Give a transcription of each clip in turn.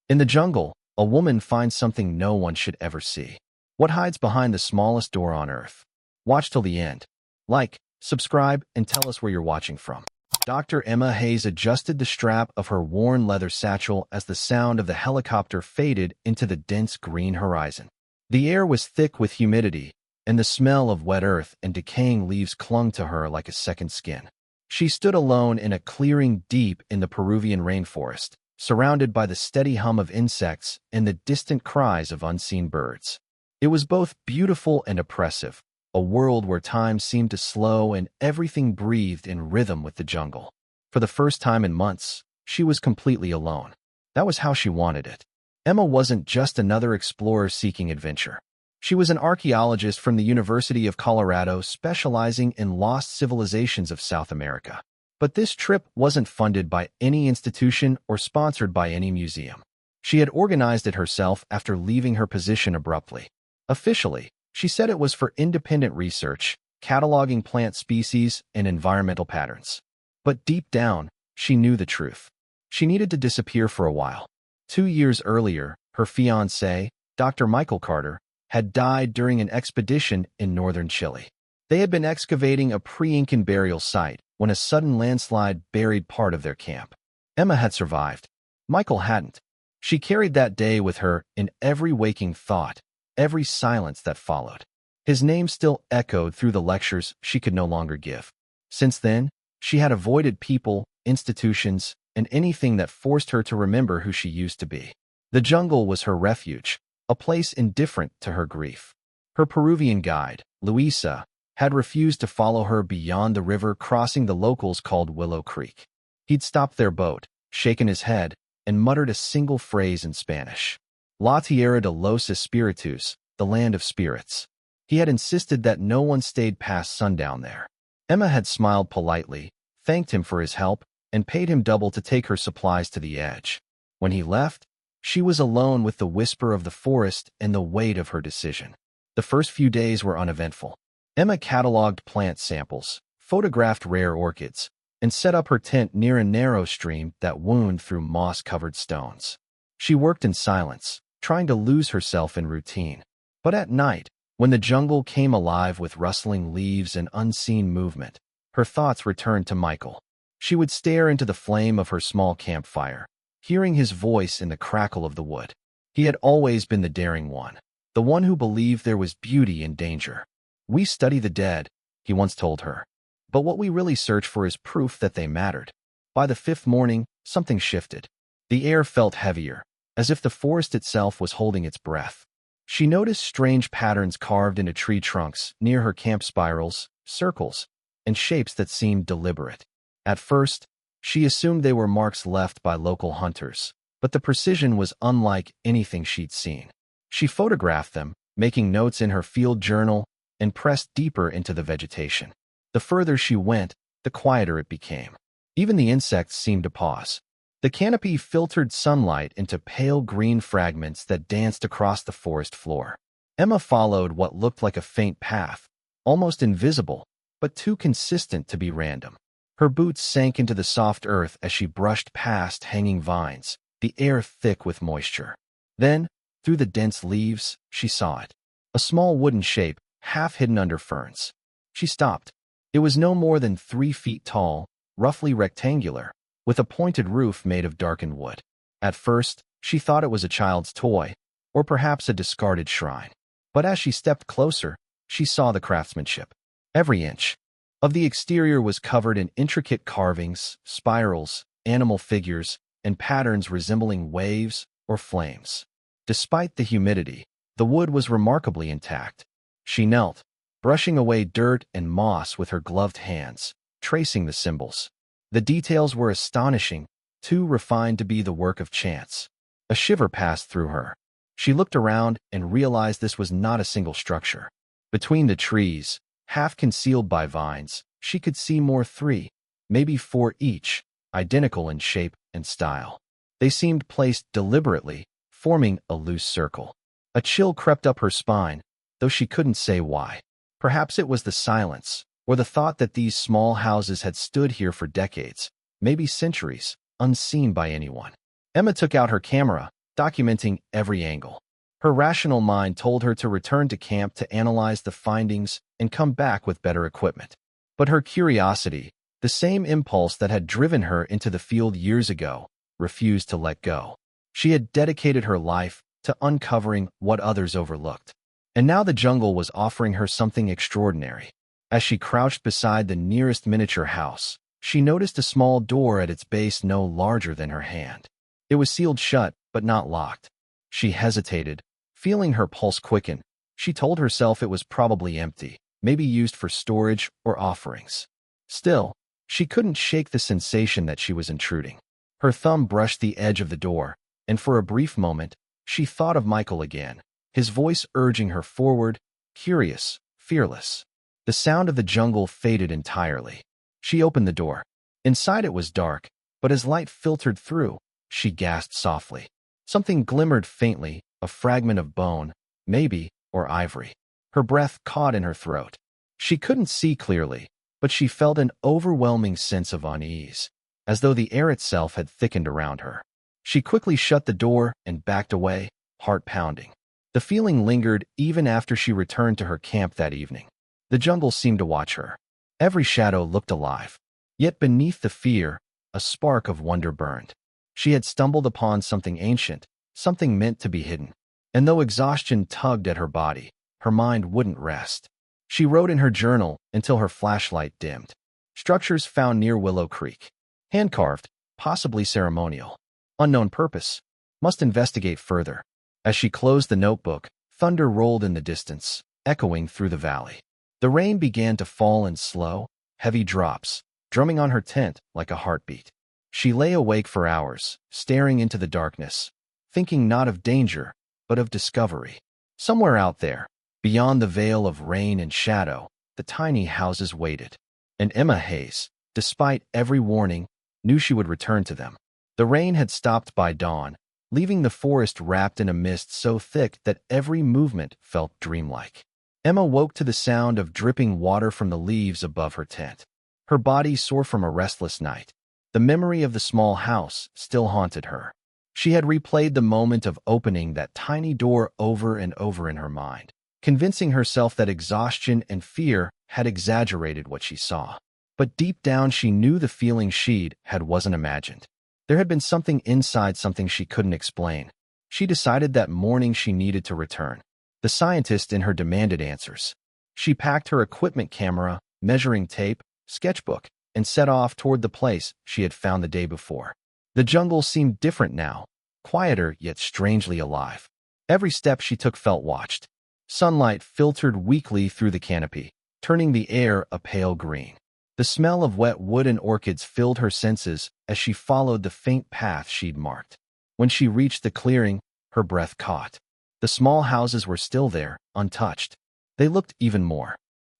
In the jungle, a woman finds something no one should ever see. What hides behind the smallest door on Earth? Watch till the end. Like, subscribe, and tell us where you're watching from. Dr. Emma Hayes adjusted the strap of her worn leather satchel as the sound of the helicopter faded into the dense green horizon. The air was thick with humidity, and the smell of wet earth and decaying leaves clung to her like a second skin. She stood alone in a clearing deep in the Peruvian rainforest, surrounded by the steady hum of insects and the distant cries of unseen birds. It was both beautiful and oppressive, a world where time seemed to slow and everything breathed in rhythm with the jungle. For the first time in months, she was completely alone. That was how she wanted it. Emma wasn't just another explorer seeking adventure. She was an archaeologist from the University of Colorado specializing in lost civilizations of South America. But this trip wasn't funded by any institution or sponsored by any museum. She had organized it herself after leaving her position abruptly. Officially, she said it was for independent research, cataloging plant species and environmental patterns. But deep down, she knew the truth. She needed to disappear for a while. 2 years earlier, her fiancé, Dr. Michael Carter, had died during an expedition in northern Chile. They had been excavating a pre-Incan burial site when a sudden landslide buried part of their camp. Emma had survived. Michael hadn't. She carried that day with her in every waking thought, every silence that followed. His name still echoed through the lectures she could no longer give. Since then, she had avoided people, institutions, and anything that forced her to remember who she used to be. The jungle was her refuge, a place indifferent to her grief. Her Peruvian guide, Luisa, had refused to follow her beyond the river crossing the locals called Willow Creek. He'd stopped their boat, shaken his head, and muttered a single phrase in Spanish. La Tierra de los Espíritus, the land of spirits. He had insisted that no one stayed past sundown there. Emma had smiled politely, thanked him for his help, and paid him double to take her supplies to the edge. When he left, she was alone with the whisper of the forest and the weight of her decision. The first few days were uneventful. Emma cataloged plant samples, photographed rare orchids, and set up her tent near a narrow stream that wound through moss-covered stones. She worked in silence, trying to lose herself in routine. But at night, when the jungle came alive with rustling leaves and unseen movement, her thoughts returned to Michael. She would stare into the flame of her small campfire, hearing his voice in the crackle of the wood. He had always been the daring one, the one who believed there was beauty in danger. "We study the dead," he once told her. "But what we really search for is proof that they mattered." By the fifth morning, something shifted. The air felt heavier, as if the forest itself was holding its breath. She noticed strange patterns carved into tree trunks near her camp, spirals, circles, and shapes that seemed deliberate. At first, she assumed they were marks left by local hunters, but the precision was unlike anything she'd seen. She photographed them, making notes in her field journal, and pressed deeper into the vegetation. The further she went, the quieter it became. Even the insects seemed to pause. The canopy filtered sunlight into pale green fragments that danced across the forest floor. Emma followed what looked like a faint path, almost invisible, but too consistent to be random. Her boots sank into the soft earth as she brushed past hanging vines, the air thick with moisture. Then, through the dense leaves, she saw it. A small wooden shape, half hidden under ferns. She stopped. It was no more than 3 feet tall, roughly rectangular, with a pointed roof made of darkened wood. At first, she thought it was a child's toy, or perhaps a discarded shrine. But as she stepped closer, she saw the craftsmanship. Every inch of the exterior was covered in intricate carvings, spirals, animal figures, and patterns resembling waves or flames. Despite the humidity, the wood was remarkably intact. She knelt, brushing away dirt and moss with her gloved hands, tracing the symbols. The details were astonishing, too refined to be the work of chance. A shiver passed through her. She looked around and realized this was not a single structure. Between the trees, half concealed by vines, she could see more, 3, maybe 4 each, identical in shape and style. They seemed placed deliberately, forming a loose circle. A chill crept up her spine, though she couldn't say why. Perhaps it was the silence, or the thought that these small houses had stood here for decades, maybe centuries, unseen by anyone. Emma took out her camera, documenting every angle. Her rational mind told her to return to camp to analyze the findings and come back with better equipment. But her curiosity, the same impulse that had driven her into the field years ago, refused to let go. She had dedicated her life to uncovering what others overlooked. And now the jungle was offering her something extraordinary. As she crouched beside the nearest miniature house, she noticed a small door at its base no larger than her hand. It was sealed shut, but not locked. She hesitated, feeling her pulse quicken. She told herself it was probably empty, maybe used for storage or offerings. Still, she couldn't shake the sensation that she was intruding. Her thumb brushed the edge of the door, and for a brief moment, she thought of Michael again, his voice urging her forward, curious, fearless. The sound of the jungle faded entirely. She opened the door. Inside it was dark, but as light filtered through, she gasped softly. Something glimmered faintly, a fragment of bone, maybe, or ivory. Her breath caught in her throat. She couldn't see clearly, but she felt an overwhelming sense of unease, as though the air itself had thickened around her. She quickly shut the door and backed away, heart pounding. The feeling lingered even after she returned to her camp that evening. The jungle seemed to watch her. Every shadow looked alive. Yet beneath the fear, a spark of wonder burned. She had stumbled upon something ancient, something meant to be hidden. And though exhaustion tugged at her body, her mind wouldn't rest. She wrote in her journal until her flashlight dimmed. Structures found near Willow Creek. Hand-carved, possibly ceremonial. Unknown purpose. Must investigate further. As she closed the notebook, thunder rolled in the distance, echoing through the valley. The rain began to fall in slow, heavy drops, drumming on her tent like a heartbeat. She lay awake for hours, staring into the darkness, thinking not of danger, but of discovery. Somewhere out there, beyond the veil of rain and shadow, the tiny houses waited. And Emma Hayes, despite every warning, knew she would return to them. The rain had stopped by dawn, leaving the forest wrapped in a mist so thick that every movement felt dreamlike. Emma woke to the sound of dripping water from the leaves above her tent. Her body sore from a restless night. The memory of the small house still haunted her. She had replayed the moment of opening that tiny door over and over in her mind, convincing herself that exhaustion and fear had exaggerated what she saw. But deep down she knew the feeling she'd had wasn't imagined. There had been something inside, something she couldn't explain. She decided that morning she needed to return. The scientist in her demanded answers. She packed her equipment, camera, measuring tape, sketchbook, and set off toward the place she had found the day before. The jungle seemed different now, quieter yet strangely alive. Every step she took felt watched. Sunlight filtered weakly through the canopy, turning the air a pale green. The smell of wet wood and orchids filled her senses as she followed the faint path she'd marked. When she reached the clearing, her breath caught. The small houses were still there, untouched. They looked even more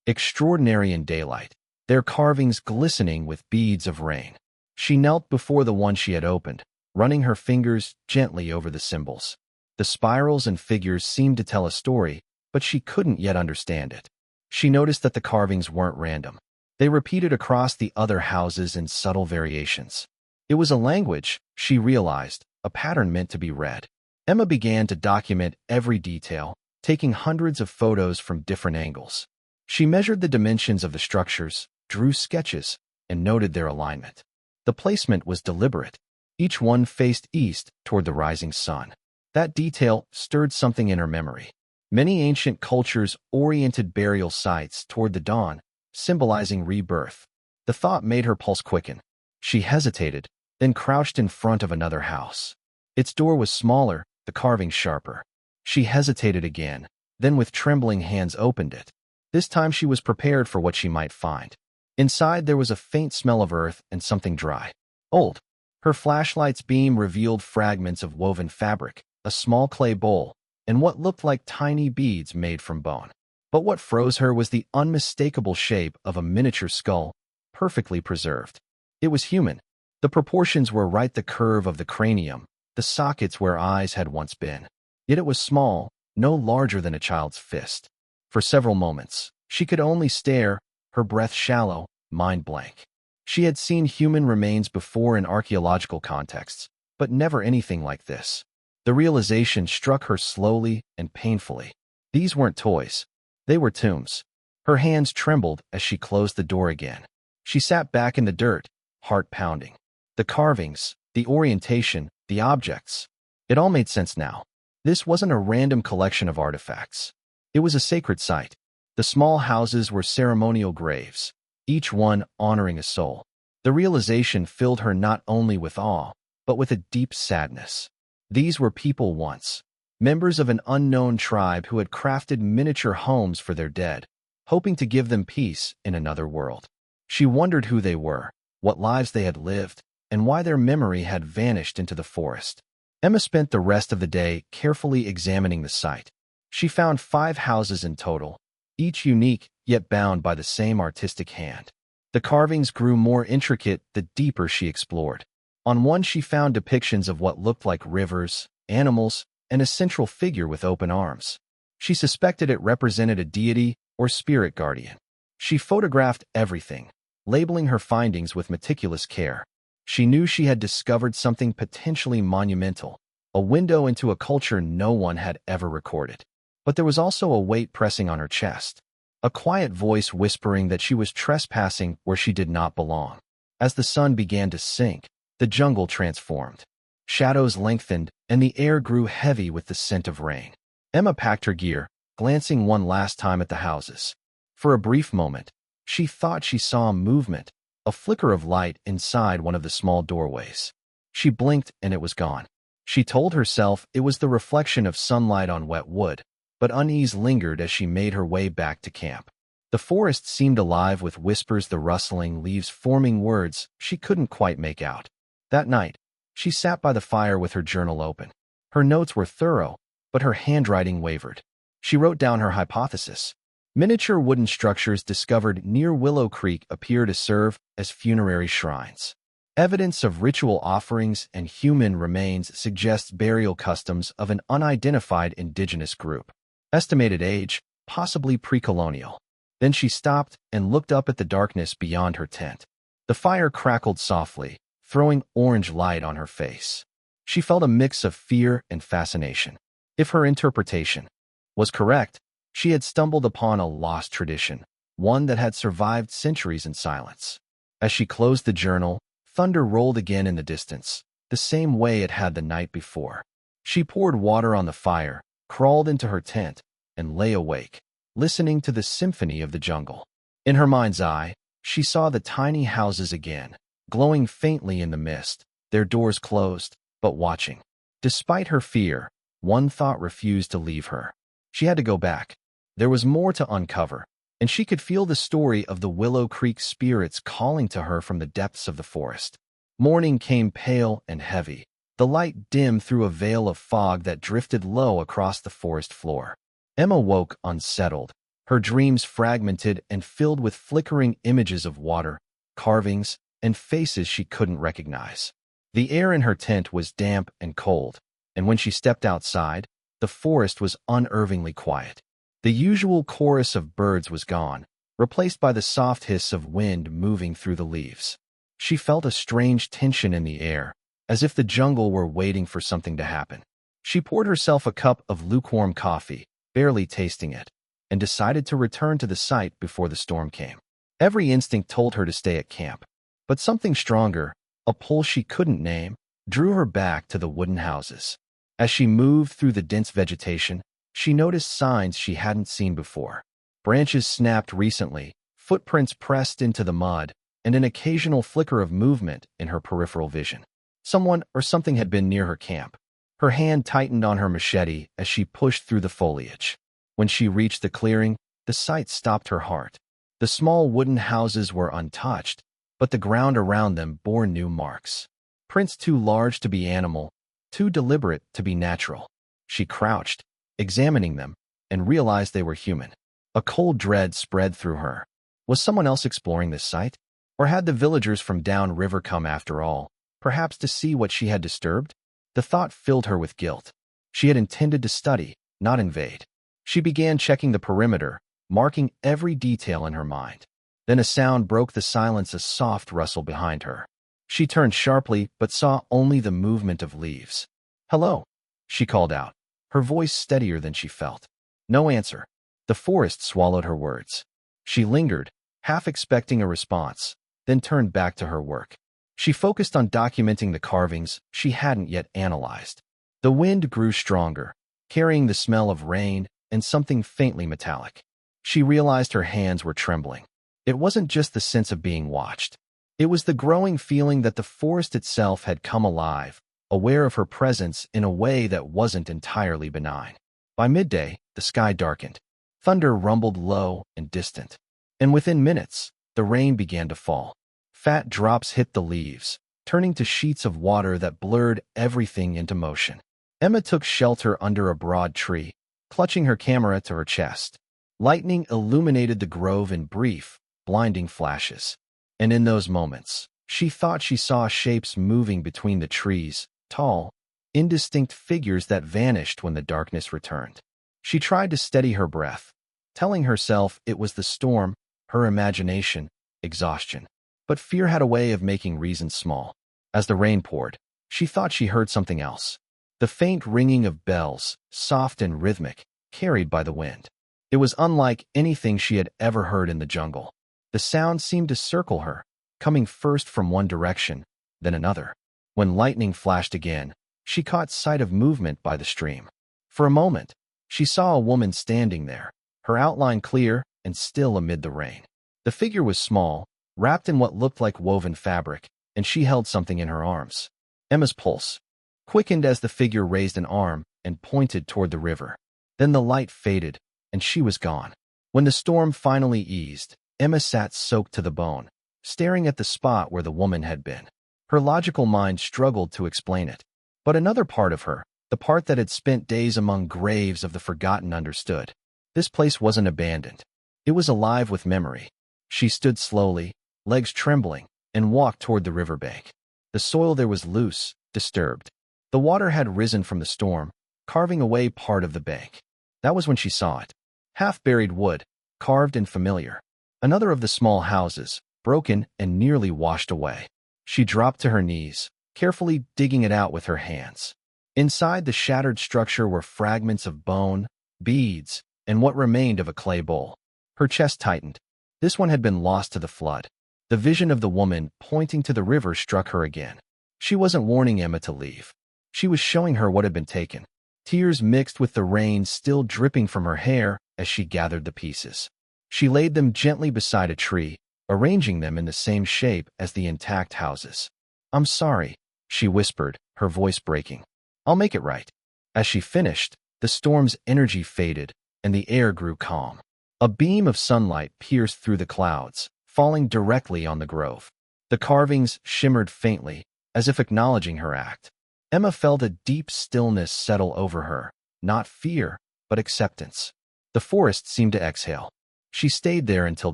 extraordinary in daylight, their carvings glistening with beads of rain. She knelt before the one she had opened, running her fingers gently over the symbols. The spirals and figures seemed to tell a story, but she couldn't yet understand it. She noticed that the carvings weren't random. They repeated across the other houses in subtle variations. It was a language, she realized, a pattern meant to be read. Emma began to document every detail, taking hundreds of photos from different angles. She measured the dimensions of the structures, drew sketches, and noted their alignment. The placement was deliberate. Each one faced east toward the rising sun. That detail stirred something in her memory. Many ancient cultures oriented burial sites toward the dawn, symbolizing rebirth. The thought made her pulse quicken. She hesitated, then crouched in front of another house. Its door was smaller, the carving sharper. She hesitated again, then with trembling hands opened it. This time she was prepared for what she might find. Inside there was a faint smell of earth and something dry. Old. Her flashlight's beam revealed fragments of woven fabric, a small clay bowl, and what looked like tiny beads made from bone. But what froze her was the unmistakable shape of a miniature skull, perfectly preserved. It was human. The proportions were right, the curve of the cranium, the sockets where eyes had once been. Yet it was small, no larger than a child's fist. For several moments, she could only stare, her breath shallow, mind blank. She had seen human remains before in archaeological contexts, but never anything like this. The realization struck her slowly and painfully. These weren't toys. They were tombs. Her hands trembled as she closed the door again. She sat back in the dirt, heart pounding. The carvings, the orientation, the objects. It all made sense now. This wasn't a random collection of artifacts. It was a sacred site. The small houses were ceremonial graves, each one honoring a soul. The realization filled her not only with awe, but with a deep sadness. These were people once, members of an unknown tribe who had crafted miniature homes for their dead, hoping to give them peace in another world. She wondered who they were, what lives they had lived, and why their memory had vanished into the forest. Emma spent the rest of the day carefully examining the site. She found 5 houses in total, each unique yet bound by the same artistic hand. The carvings grew more intricate the deeper she explored. On one she found depictions of what looked like rivers, animals, and a central figure with open arms. She suspected it represented a deity or spirit guardian. She photographed everything, labeling her findings with meticulous care. She knew she had discovered something potentially monumental, a window into a culture no one had ever recorded. But there was also a weight pressing on her chest, a quiet voice whispering that she was trespassing where she did not belong. As the sun began to sink, the jungle transformed. Shadows lengthened, and the air grew heavy with the scent of rain. Emma packed her gear, glancing one last time at the houses. For a brief moment, she thought she saw movement, a flicker of light inside one of the small doorways. She blinked and it was gone. She told herself it was the reflection of sunlight on wet wood, but unease lingered as she made her way back to camp. The forest seemed alive with whispers, the rustling leaves forming words she couldn't quite make out. That night, she sat by the fire with her journal open. Her notes were thorough, but her handwriting wavered. She wrote down her hypothesis. Miniature wooden structures discovered near Willow Creek appear to serve as funerary shrines. Evidence of ritual offerings and human remains suggests burial customs of an unidentified indigenous group. Estimated age, possibly pre-colonial. Then she stopped and looked up at the darkness beyond her tent. The fire crackled softly, throwing orange light on her face. She felt a mix of fear and fascination. If her interpretation was correct, she had stumbled upon a lost tradition, one that had survived centuries in silence. As she closed the journal, thunder rolled again in the distance, the same way it had the night before. She poured water on the fire, crawled into her tent, and lay awake, listening to the symphony of the jungle. In her mind's eye, she saw the tiny houses again, glowing faintly in the mist, their doors closed, but watching. Despite her fear, one thought refused to leave her. She had to go back. There was more to uncover, and she could feel the story of the Willow Creek spirits calling to her from the depths of the forest. Morning came pale and heavy, the light dim through a veil of fog that drifted low across the forest floor. Emma woke unsettled, her dreams fragmented and filled with flickering images of water, carvings, and faces she couldn't recognize. The air in her tent was damp and cold, and when she stepped outside, the forest was unnervingly quiet. The usual chorus of birds was gone, replaced by the soft hiss of wind moving through the leaves. She felt a strange tension in the air, as if the jungle were waiting for something to happen. She poured herself a cup of lukewarm coffee, barely tasting it, and decided to return to the site before the storm came. Every instinct told her to stay at camp, but something stronger, a pull she couldn't name, drew her back to the wooden houses. As she moved through the dense vegetation, she noticed signs she hadn't seen before. Branches snapped recently, footprints pressed into the mud, and an occasional flicker of movement in her peripheral vision. Someone or something had been near her camp. Her hand tightened on her machete as she pushed through the foliage. When she reached the clearing, the sight stopped her heart. The small wooden houses were untouched, but the ground around them bore new marks. Prints too large to be animal, too deliberate to be natural. She crouched, examining them, and realized they were human. A cold dread spread through her. Was someone else exploring this site? Or had the villagers from downriver come after all, perhaps to see what she had disturbed? The thought filled her with guilt. She had intended to study, not invade. She began checking the perimeter, marking every detail in her mind. Then a sound broke the silence, a soft rustle behind her. She turned sharply but saw only the movement of leaves. "Hello," she called out, her voice steadier than she felt. No answer. The forest swallowed her words. She lingered, half expecting a response, then turned back to her work. She focused on documenting the carvings she hadn't yet analyzed. The wind grew stronger, carrying the smell of rain and something faintly metallic. She realized her hands were trembling. It wasn't just the sense of being watched. It was the growing feeling that the forest itself had come alive, aware of her presence in a way that wasn't entirely benign. By midday, the sky darkened. Thunder rumbled low and distant. And within minutes, the rain began to fall. Fat drops hit the leaves, turning to sheets of water that blurred everything into motion. Emma took shelter under a broad tree, clutching her camera to her chest. Lightning illuminated the grove in brief, blinding flashes. And in those moments, she thought she saw shapes moving between the trees, tall, indistinct figures that vanished when the darkness returned. She tried to steady her breath, telling herself it was the storm, her imagination, exhaustion. But fear had a way of making reason small. As the rain poured, she thought she heard something else. The faint ringing of bells, soft and rhythmic, carried by the wind. It was unlike anything she had ever heard in the jungle. The sound seemed to circle her, coming first from one direction, then another. When lightning flashed again, she caught sight of movement by the stream. For a moment, she saw a woman standing there, her outline clear and still amid the rain. The figure was small, wrapped in what looked like woven fabric, and she held something in her arms. Emma's pulse quickened as the figure raised an arm and pointed toward the river. Then the light faded, and she was gone. When the storm finally eased, Emma sat soaked to the bone, staring at the spot where the woman had been. Her logical mind struggled to explain it. But another part of her, the part that had spent days among graves of the forgotten, understood. This place wasn't abandoned. It was alive with memory. She stood slowly, legs trembling, and walked toward the riverbank. The soil there was loose, disturbed. The water had risen from the storm, carving away part of the bank. That was when she saw it. Half-buried wood, carved and familiar. Another of the small houses, broken and nearly washed away. She dropped to her knees, carefully digging it out with her hands. Inside the shattered structure were fragments of bone, beads, and what remained of a clay bowl. Her chest tightened. This one had been lost to the flood. The vision of the woman pointing to the river struck her again. She wasn't warning Emma to leave. She was showing her what had been taken. Tears mixed with the rain still dripping from her hair as she gathered the pieces. She laid them gently beside a tree, arranging them in the same shape as the intact houses. "I'm sorry," she whispered, her voice breaking. "I'll make it right." As she finished, the storm's energy faded, and the air grew calm. A beam of sunlight pierced through the clouds, falling directly on the grove. The carvings shimmered faintly, as if acknowledging her act. Emma felt a deep stillness settle over her, not fear, but acceptance. The forest seemed to exhale. She stayed there until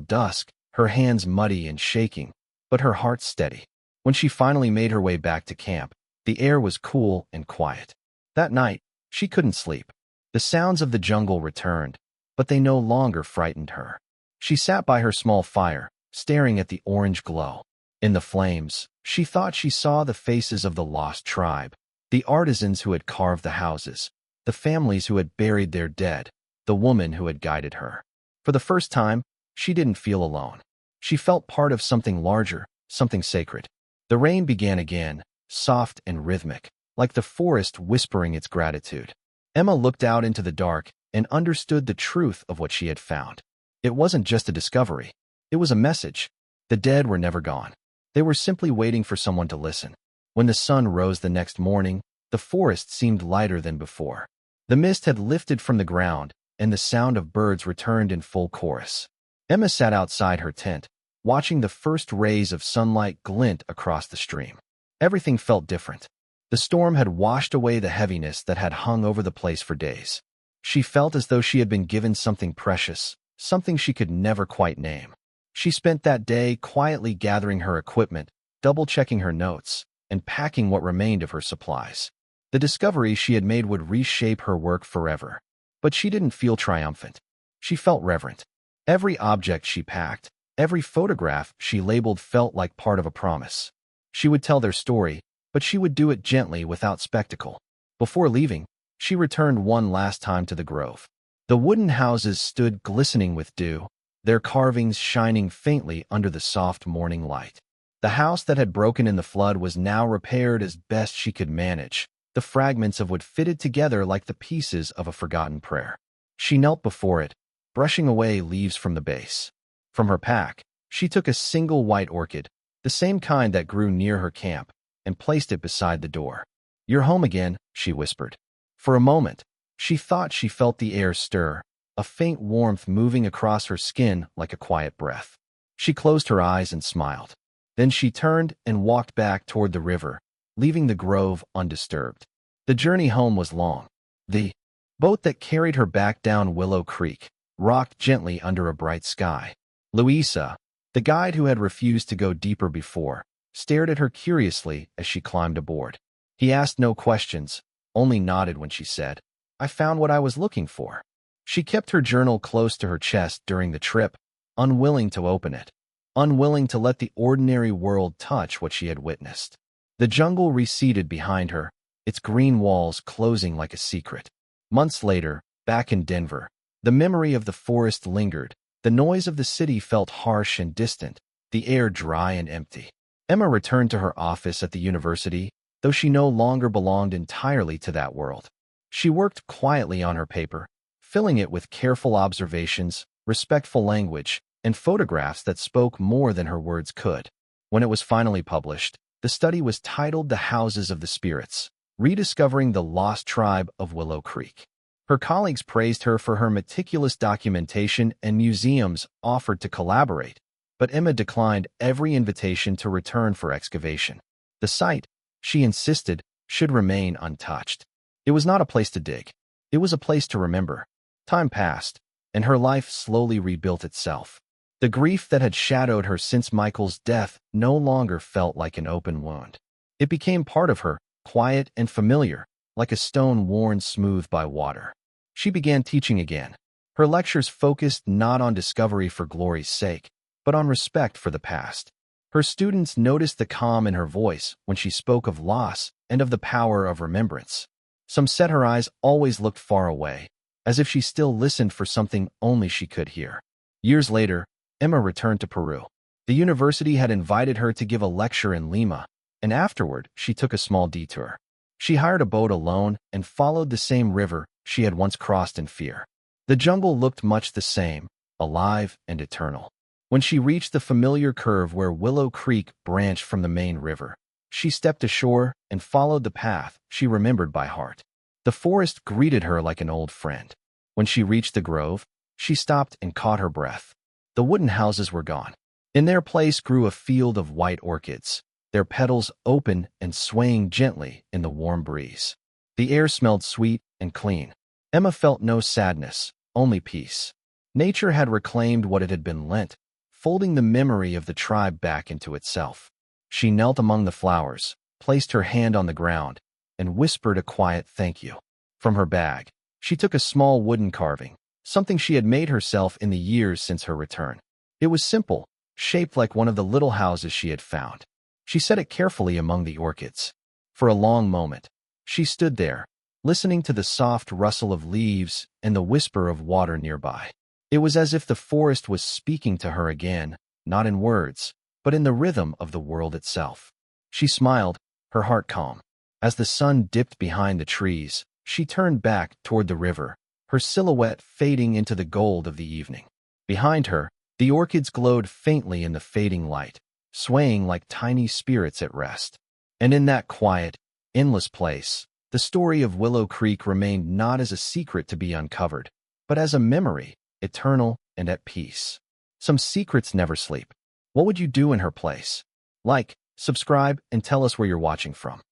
dusk, her hands muddy and shaking, but her heart steady. When she finally made her way back to camp, the air was cool and quiet. That night, she couldn't sleep. The sounds of the jungle returned, but they no longer frightened her. She sat by her small fire, staring at the orange glow. In the flames, she thought she saw the faces of the lost tribe, the artisans who had carved the houses, the families who had buried their dead, the woman who had guided her. For the first time, she didn't feel alone. She felt part of something larger, something sacred. The rain began again, soft and rhythmic, like the forest whispering its gratitude. Emma looked out into the dark and understood the truth of what she had found. It wasn't just a discovery. It was a message. The dead were never gone. They were simply waiting for someone to listen. When the sun rose the next morning, the forest seemed lighter than before. The mist had lifted from the ground, and the sound of birds returned in full chorus. Emma sat outside her tent, watching the first rays of sunlight glint across the stream. Everything felt different. The storm had washed away the heaviness that had hung over the place for days. She felt as though she had been given something precious, something she could never quite name. She spent that day quietly gathering her equipment, double-checking her notes, and packing what remained of her supplies. The discovery she had made would reshape her work forever. But she didn't feel triumphant. She felt reverent. Every object she packed, every photograph she labeled felt like part of a promise. She would tell their story, but she would do it gently without spectacle. Before leaving, she returned one last time to the grove. The wooden houses stood glistening with dew, their carvings shining faintly under the soft morning light. The house that had broken in the flood was now repaired as best she could manage, the fragments of wood fitted together like the pieces of a forgotten prayer. She knelt before it, brushing away leaves from the base. From her pack, she took a single white orchid, the same kind that grew near her camp, and placed it beside the door. "You're home again," she whispered. For a moment, she thought she felt the air stir, a faint warmth moving across her skin like a quiet breath. She closed her eyes and smiled. Then she turned and walked back toward the river, leaving the grove undisturbed. The journey home was long. The boat that carried her back down Willow Creek rocked gently under a bright sky. Louisa, the guide who had refused to go deeper before, stared at her curiously as she climbed aboard. He asked no questions, only nodded when she said, "I found what I was looking for." She kept her journal close to her chest during the trip, unwilling to open it, unwilling to let the ordinary world touch what she had witnessed. The jungle receded behind her, its green walls closing like a secret. Months later, back in Denver, the memory of the forest lingered. The noise of the city felt harsh and distant, the air dry and empty. Emma returned to her office at the university, though she no longer belonged entirely to that world. She worked quietly on her paper, filling it with careful observations, respectful language, and photographs that spoke more than her words could. When it was finally published, the study was titled The Houses of the Spirits, Rediscovering the Lost Tribe of Willow Creek. Her colleagues praised her for her meticulous documentation, and museums offered to collaborate, but Emma declined every invitation to return for excavation. The site, she insisted, should remain untouched. It was not a place to dig. It was a place to remember. Time passed, and her life slowly rebuilt itself. The grief that had shadowed her since Michael's death no longer felt like an open wound. It became part of her, quiet and familiar, like a stone worn smooth by water. She began teaching again. Her lectures focused not on discovery for glory's sake, but on respect for the past. Her students noticed the calm in her voice when she spoke of loss and of the power of remembrance. Some said her eyes always looked far away, as if she still listened for something only she could hear. Years later, Emma returned to Peru. The university had invited her to give a lecture in Lima, and afterward she took a small detour. She hired a boat alone and followed the same river she had once crossed in fear. The jungle looked much the same, alive and eternal. When she reached the familiar curve where Willow Creek branched from the main river, she stepped ashore and followed the path she remembered by heart. The forest greeted her like an old friend. When she reached the grove, she stopped and caught her breath. The wooden houses were gone. In their place grew a field of white orchids, their petals open and swaying gently in the warm breeze. The air smelled sweet and clean. Emma felt no sadness, only peace. Nature had reclaimed what it had been lent, folding the memory of the tribe back into itself. She knelt among the flowers, placed her hand on the ground, and whispered a quiet thank you. From her bag, she took a small wooden carving, something she had made herself in the years since her return. It was simple, shaped like one of the little houses she had found. She set it carefully among the orchids. For a long moment, she stood there, listening to the soft rustle of leaves and the whisper of water nearby. It was as if the forest was speaking to her again, not in words, but in the rhythm of the world itself. She smiled, her heart calm. As the sun dipped behind the trees, she turned back toward the river, her silhouette fading into the gold of the evening. Behind her, the orchids glowed faintly in the fading light, swaying like tiny spirits at rest. And in that quiet, endless place, the story of Willow Creek remained not as a secret to be uncovered, but as a memory, eternal and at peace. Some secrets never sleep. What would you do in her place? Like, subscribe, and tell us where you're watching from.